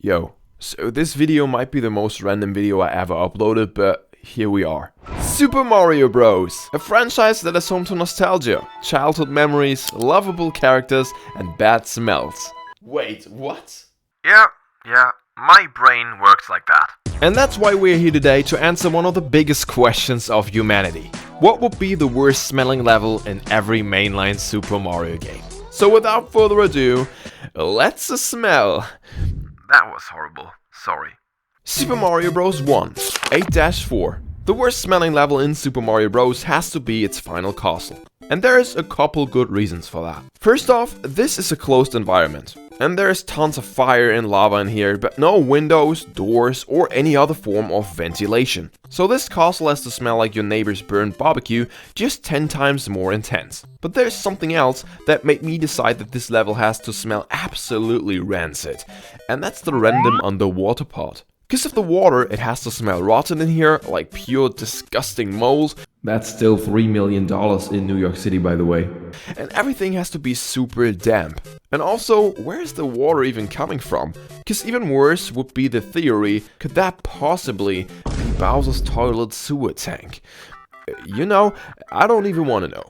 Yo, so this video might be the most random video I ever uploaded, but here we are. Super Mario Bros. A franchise that is home to nostalgia, childhood memories, lovable characters, and bad smells. Wait, what? Yeah, my brain works like that. And that's why we're here today to answer one of the biggest questions of humanity. What would be the worst smelling level in every mainline Super Mario game? So without further ado, let's smell. That was horrible. Sorry. Super Mario Bros. 1, 8-4. The worst smelling level in Super Mario Bros. Has to be its final castle. And there's a couple good reasons for that. First off, this is a closed environment. And there's tons of fire and lava in here, but no windows, doors, or any other form of ventilation. So this castle has to smell like your neighbor's burned barbecue, just 10 times more intense. But there's something else that made me decide that this level has to smell absolutely rancid. And that's the random underwater part. Because of the water, it has to smell rotten in here, like pure disgusting mold. That's still $3 million in New York City, by the way. And everything has to be super damp. And also, where's the water even coming from? Because even worse would be the theory, could that possibly be Bowser's toilet sewer tank? You know, I don't even want to know.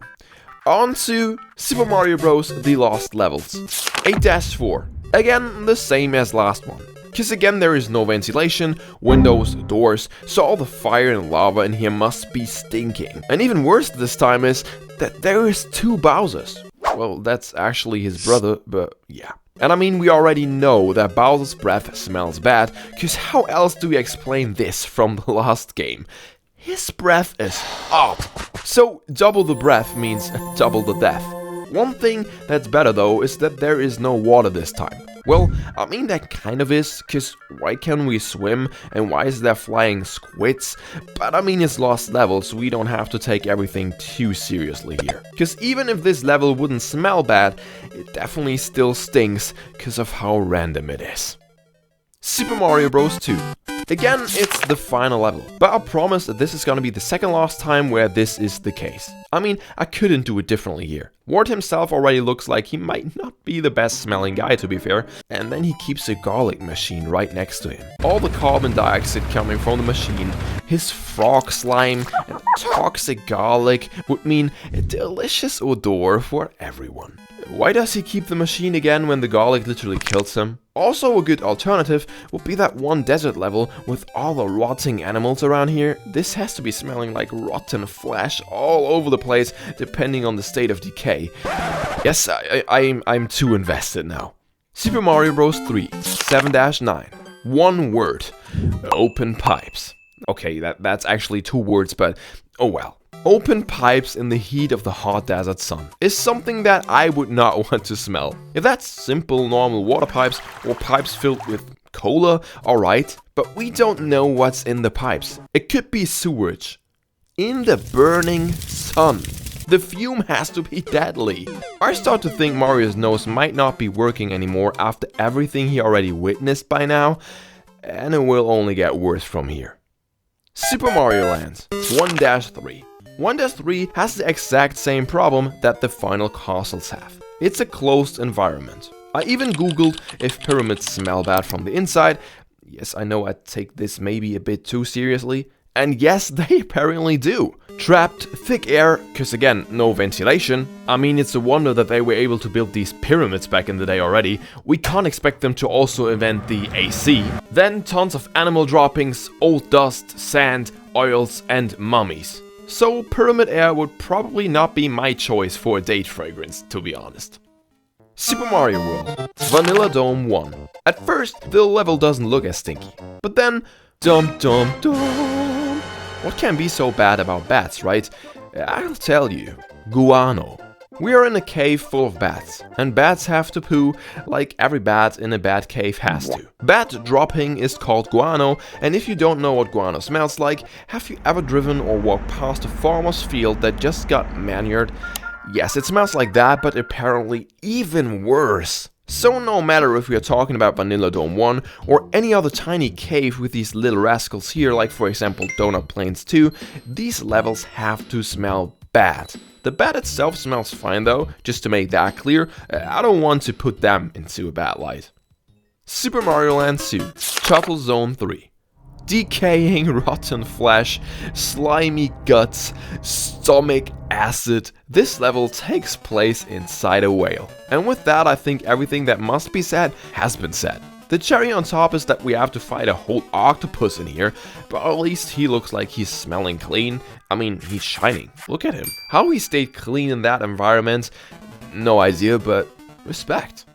On to Super Mario Bros. The Lost Levels. 8-4. Again, the same as last one. Because again, there is no ventilation, windows, doors, so all the fire and lava in here must be stinking. And even worse this time is that there is 2 Bowsers. Well, that's actually his brother, but yeah. And I mean, we already know that Bowser's breath smells bad, because how else do we explain this from the last game? His breath is up. So double the breath means double the death. One thing that's better though is that there is no water this time. Well, I mean that kind of is, cause why can't we swim and why is there flying squids? But I mean it's Lost Levels, so we don't have to take everything too seriously here. Cause even if this level wouldn't smell bad, it definitely still stinks cause of how random it is. Super Mario Bros. 2. Again, it's the final level, but I promise that this is gonna be the second last time where this is the case. I mean, I couldn't do it differently here. Ward himself already looks like he might not be the best smelling guy, to be fair, and then he keeps a garlic machine right next to him. All the carbon dioxide coming from the machine, his frog slime, and toxic garlic would mean a delicious odor for everyone. Why does he keep the machine again when the garlic literally kills him? Also a good alternative would be that one desert level with all the rotting animals around here. This has to be smelling like rotten flesh all over the place depending on the state of decay. Yes, I'm too invested now. Super Mario Bros. 3, 7-9. One word. Open pipes. Okay, that's actually 2 words, but oh well. Open pipes in the heat of the hot desert sun is something that I would not want to smell. If that's simple normal water pipes or pipes filled with cola, alright, but we don't know what's in the pipes. It could be sewage. In the burning sun. The fume has to be deadly. I start to think Mario's nose might not be working anymore after everything he already witnessed by now, and it will only get worse from here. Super Mario Land 1-3. 1-3 has the exact same problem that the final castles have. It's a closed environment. I even googled if pyramids smell bad from the inside. Yes, I know I take this maybe a bit too seriously. And yes, they apparently do. Trapped, thick air, cause again, no ventilation. I mean, it's a wonder that they were able to build these pyramids back in the day already. We can't expect them to also invent the AC. Then tons of animal droppings, old dust, sand, oils, and mummies. So pyramid air would probably not be my choice for a date fragrance, to be honest. Super Mario World Vanilla Dome 1. At first, the level doesn't look as stinky. But then, dum dum dum. What can be so bad about bats, right? I'll tell you. Guano. We are in a cave full of bats, and bats have to poo like every bat in a bat cave has to. Bat dropping is called guano, and if you don't know what guano smells like, have you ever driven or walked past a farmer's field that just got manured? Yes, it smells like that, but apparently even worse. So no matter if we are talking about Vanilla Dome 1 or any other tiny cave with these little rascals here, like for example Donut Plains 2, these levels have to smell bad. The bat itself smells fine though, just to make that clear. I don't want to put them into a bad light. Super Mario Land 2, Shuttle Zone 3. Decaying rotten flesh, slimy guts, stomach acid. This level takes place inside a whale. And with that, I think everything that must be said has been said. The cherry on top is that we have to fight a whole octopus in here, but at least he looks like he's smelling clean. I mean, he's shining. Look at him. How he stayed clean in that environment, no idea, but respect.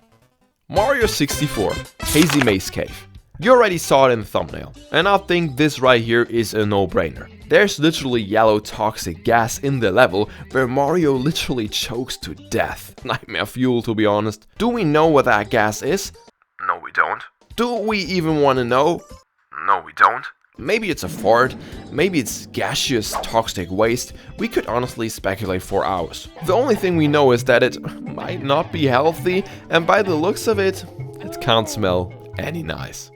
Mario 64, Hazy Maze Cave. You already saw it in the thumbnail, and I think this right here is a no-brainer. There's literally yellow toxic gas in the level where Mario literally chokes to death. Nightmare fuel, to be honest. Do we know what that gas is? No, we don't. Do we even want to know? No, we don't. Maybe it's a fart, maybe it's gaseous toxic waste. We could honestly speculate for hours. The only thing we know is that it might not be healthy, and by the looks of it, it can't smell any nice.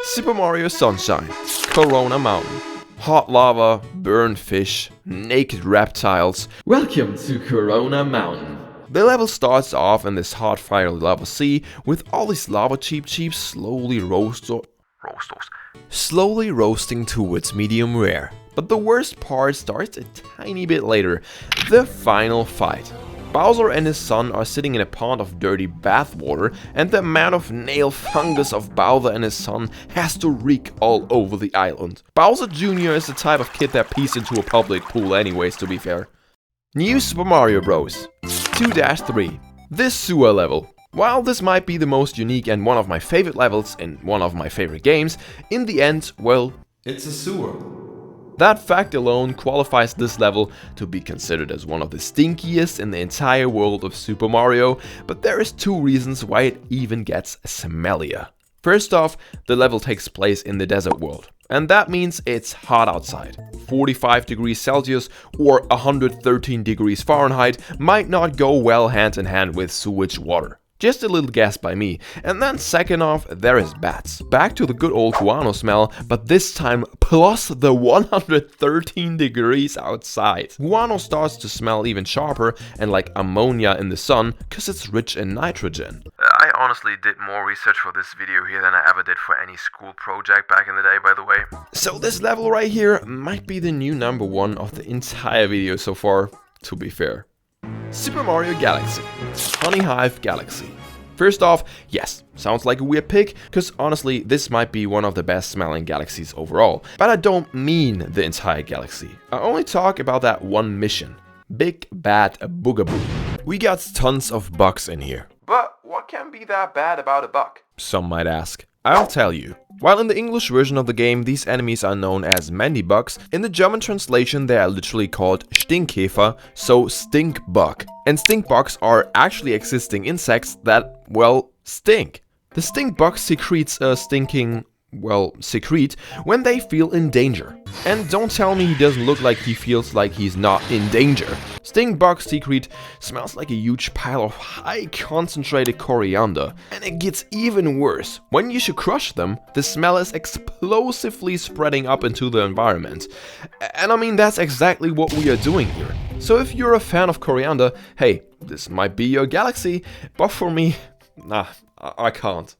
Super Mario Sunshine, Corona Mountain. Hot lava, burned fish, naked reptiles. Welcome to Corona Mountain. The level starts off in this hot fiery lava sea with all these lava cheeps slowly roasting towards medium rare. But the worst part starts a tiny bit later, the final fight. Bowser and his son are sitting in a pond of dirty bathwater, and the amount of nail fungus of Bowser and his son has to reek all over the island. Bowser Jr. is the type of kid that pees into a public pool anyways, to be fair. New Super Mario Bros. 2-3. This sewer level. While this might be the most unique and one of my favorite levels in one of my favorite games, in the end, well, it's a sewer. That fact alone qualifies this level to be considered as one of the stinkiest in the entire world of Super Mario, but there is two reasons why it even gets smellier. First off, the level takes place in the desert world, and that means it's hot outside. 45 degrees Celsius or 113 degrees Fahrenheit might not go well hand in hand with sewage water. Just a little guess by me. And then second off, there is bats. Back to the good old guano smell, but this time plus the 113 degrees outside. Guano starts to smell even sharper and like ammonia in the sun, cause it's rich in nitrogen. I honestly did more research for this video here than I ever did for any school project back in the day, by the way. So this level right here might be the new number one of the entire video so far, to be fair. Super Mario Galaxy, Honey Hive Galaxy. First off, yes, sounds like a weird pick, cause honestly this might be one of the best smelling galaxies overall. But I don't mean the entire galaxy, I only talk about that one mission. Big Bad Boogaboo. We got tons of bugs in here. But what can be that bad about a bug? Some might ask. I'll tell you. While in the English version of the game these enemies are known as Mandybugs, in the German translation they are literally called Stinkkäfer, so stink bug. And stink bugs are actually existing insects that, well, stink. The stink bug secretes a stinking, well, secrete when they feel in danger. And don't tell me he doesn't look like he feels like he's not in danger. Stink bug secrete smells like a huge pile of high concentrated coriander. And it gets even worse. When you should crush them, the smell is explosively spreading up into the environment. And I mean, that's exactly what we are doing here. So if you're a fan of coriander, hey, this might be your galaxy, but for me, nah, I can't.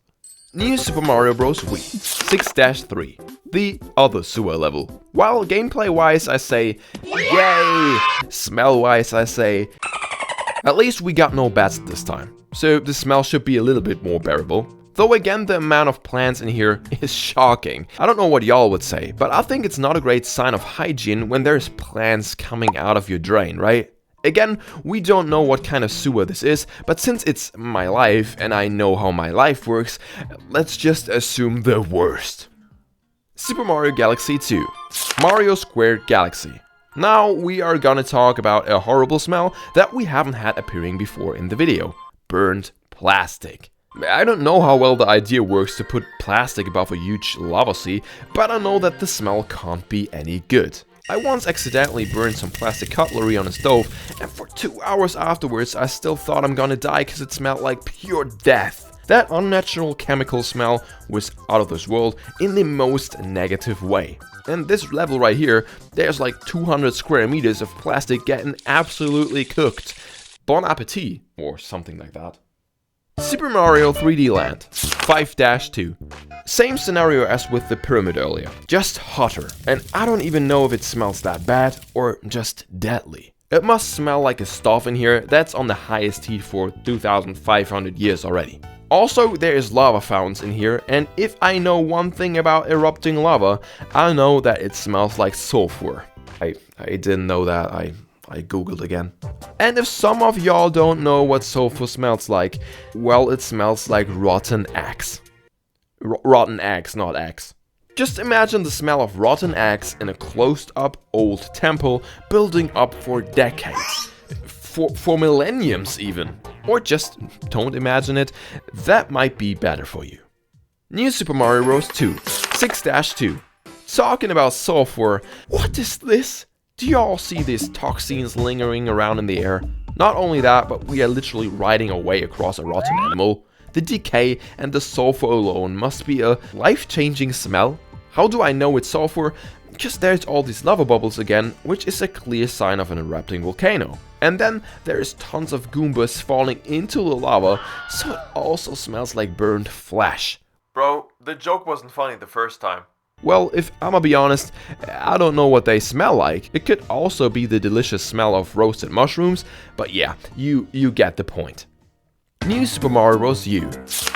New Super Mario Bros. Wii 6-3, the other sewer level. While gameplay wise I say yay, smell wise I say at least we got no bats this time, so the smell should be a little bit more bearable. Though again the amount of plants in here is shocking. I don't know what y'all would say, but I think it's not a great sign of hygiene when there's plants coming out of your drain, right? Again, we don't know what kind of sewer this is, but since it's my life and I know how my life works, let's just assume the worst. Super Mario Galaxy 2, Mario Squared Galaxy. Now we are gonna talk about a horrible smell that we haven't had appearing before in the video. Burnt plastic. I don't know how well the idea works to put plastic above a huge lava sea, but I know that the smell can't be any good. I once accidentally burned some plastic cutlery on a stove, and for 2 hours afterwards I still thought I'm gonna die cause it smelled like pure death. That unnatural chemical smell was out of this world in the most negative way. And this level right here, there's like 200 square meters of plastic getting absolutely cooked. Bon appetit, or something like that. Super Mario 3D Land 5-2. Same scenario as with the pyramid earlier, just hotter, and I don't even know if it smells that bad or just deadly. It must smell like a stove in here that's on the highest heat for 2500 years already. Also, there is lava fountains in here, and if I know one thing about erupting lava, I know that it smells like sulfur. I didn't know that, I googled again. And if some of y'all don't know what sulfur smells like, well, it smells like rotten eggs. Rotten eggs, not eggs. Just imagine the smell of rotten eggs in a closed up old temple building up for decades. For millenniums even. Or just don't imagine it, that might be better for you. New Super Mario Bros. 2 6-2. Talking about sulfur, what is this? Do you all see these toxins lingering around in the air? Not only that, but we are literally riding away across a rotten animal. The decay and the sulfur alone must be a life-changing smell. How do I know it's sulfur? Because there's all these lava bubbles again, which is a clear sign of an erupting volcano. And then there's tons of Goombas falling into the lava, so it also smells like burned flesh. Bro, the joke wasn't funny the first time. Well, if I'ma be honest, I don't know what they smell like. It could also be the delicious smell of roasted mushrooms, but yeah, you get the point. New Super Mario Bros. U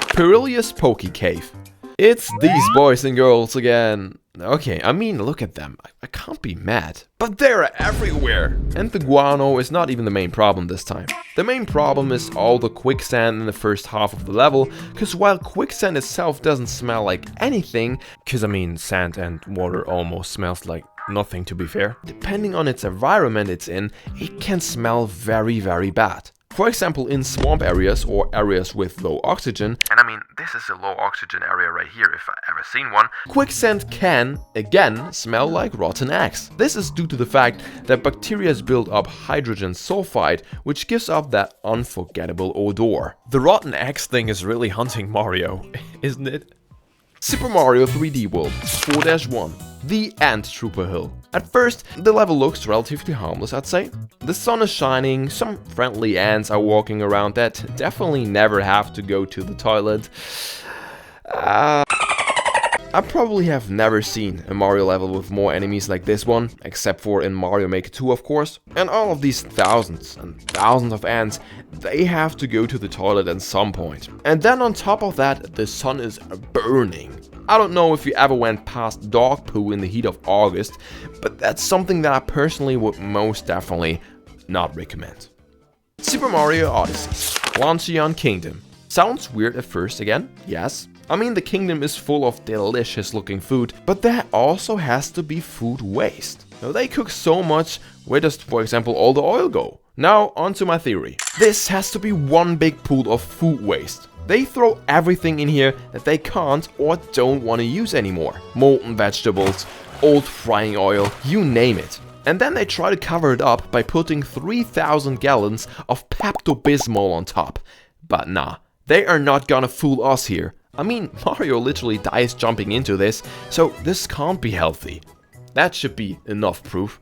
Perilous Poke Cave. It's these boys and girls again. Okay, I mean, look at them. I can't be mad. But they're everywhere! And the guano is not even the main problem this time. The main problem is all the quicksand in the first half of the level, cause while quicksand itself doesn't smell like anything, cause I mean, sand and water almost smells like nothing to be fair, depending on its environment it's in, it can smell very, very bad. For example, in swamp areas or areas with low oxygen, And I mean, this is a low oxygen area right here if I ever seen one. quicksand can, again, smell like rotten eggs. This is due to the fact that bacteria build up hydrogen sulfide, which gives off that unforgettable odor. The rotten eggs thing is really hunting Mario, isn't it? Super Mario 3D World 4-1. The Ant Trooper Hill. At first, the level looks relatively harmless, I'd say. The sun is shining, some friendly ants are walking around that definitely never have to go to the toilet. I probably have never seen a Mario level with more enemies like this one, except for in Mario Maker 2 of course. And all of these thousands and thousands of ants, they have to go to the toilet at some point. And then on top of that, the sun is burning. I don't know if you ever went past dog poo in the heat of August, but that's something that I personally would most definitely not recommend. Super Mario Odyssey Lancion Kingdom. Sounds weird at first again, yes. I mean, the kingdom is full of delicious looking food, but there also has to be food waste. Now, they cook so much, where does, for example, all the oil go? Now, onto my theory. This has to be one big pool of food waste. They throw everything in here that they can't or don't want to use anymore. Molten vegetables, old frying oil, you name it. And then they try to cover it up by putting 3,000 gallons of Pepto-Bismol on top. But nah, they are not gonna fool us here. I mean, Mario literally dies jumping into this, so this can't be healthy. That should be enough proof.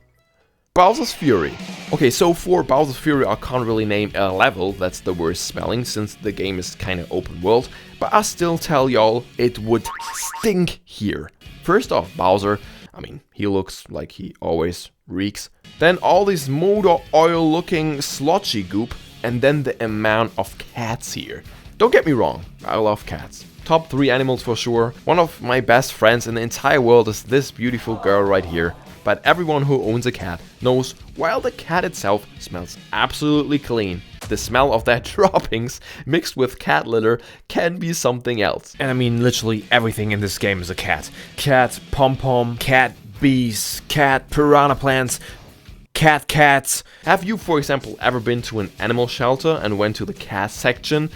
Bowser's Fury. Okay, so for Bowser's Fury I can't really name a level that's the worst smelling since the game is kinda open world, but I still tell y'all it would stink here. First off, Bowser, I mean, he looks like he always reeks. Then all this motor oil looking sludgy goop, and then the amount of cats here. Don't get me wrong, I love cats. Top 3 animals for sure. One of my best friends in the entire world is this beautiful girl right here. But everyone who owns a cat knows while the cat itself smells absolutely clean, the smell of their droppings mixed with cat litter can be something else. And I mean, literally everything in this game is a cat. Cat pom-pom, cat bees, cat piranha plants, cats. Have you, for example, ever been to an animal shelter and went to the cat section?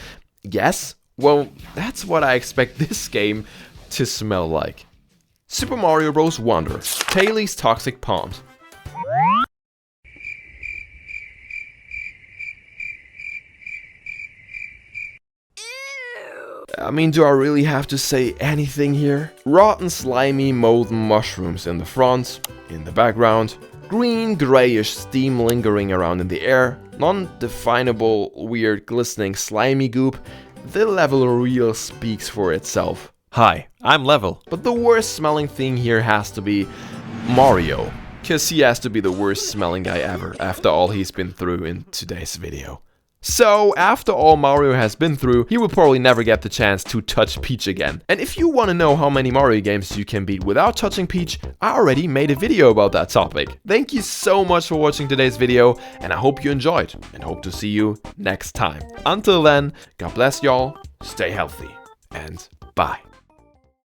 Yes? Well, that's what I expect this game to smell like. Super Mario Bros. Wonder, Tailey's Toxic Pond. I mean, do I really have to say anything here? Rotten, slimy, molten mushrooms in the front, in the background, green, grayish steam lingering around in the air, non-definable, weird, glistening, slimy goop, the level reel speaks for itself. Hi, I'm Level. But the worst smelling thing here has to be Mario, cause he has to be the worst smelling guy ever after all he's been through in today's video. So, after all Mario has been through, he will probably never get the chance to touch Peach again. And if you want to know how many Mario games you can beat without touching Peach, I already made a video about that topic. Thank you so much for watching today's video, and I hope you enjoyed, and hope to see you next time. Until then, God bless y'all, stay healthy, and bye.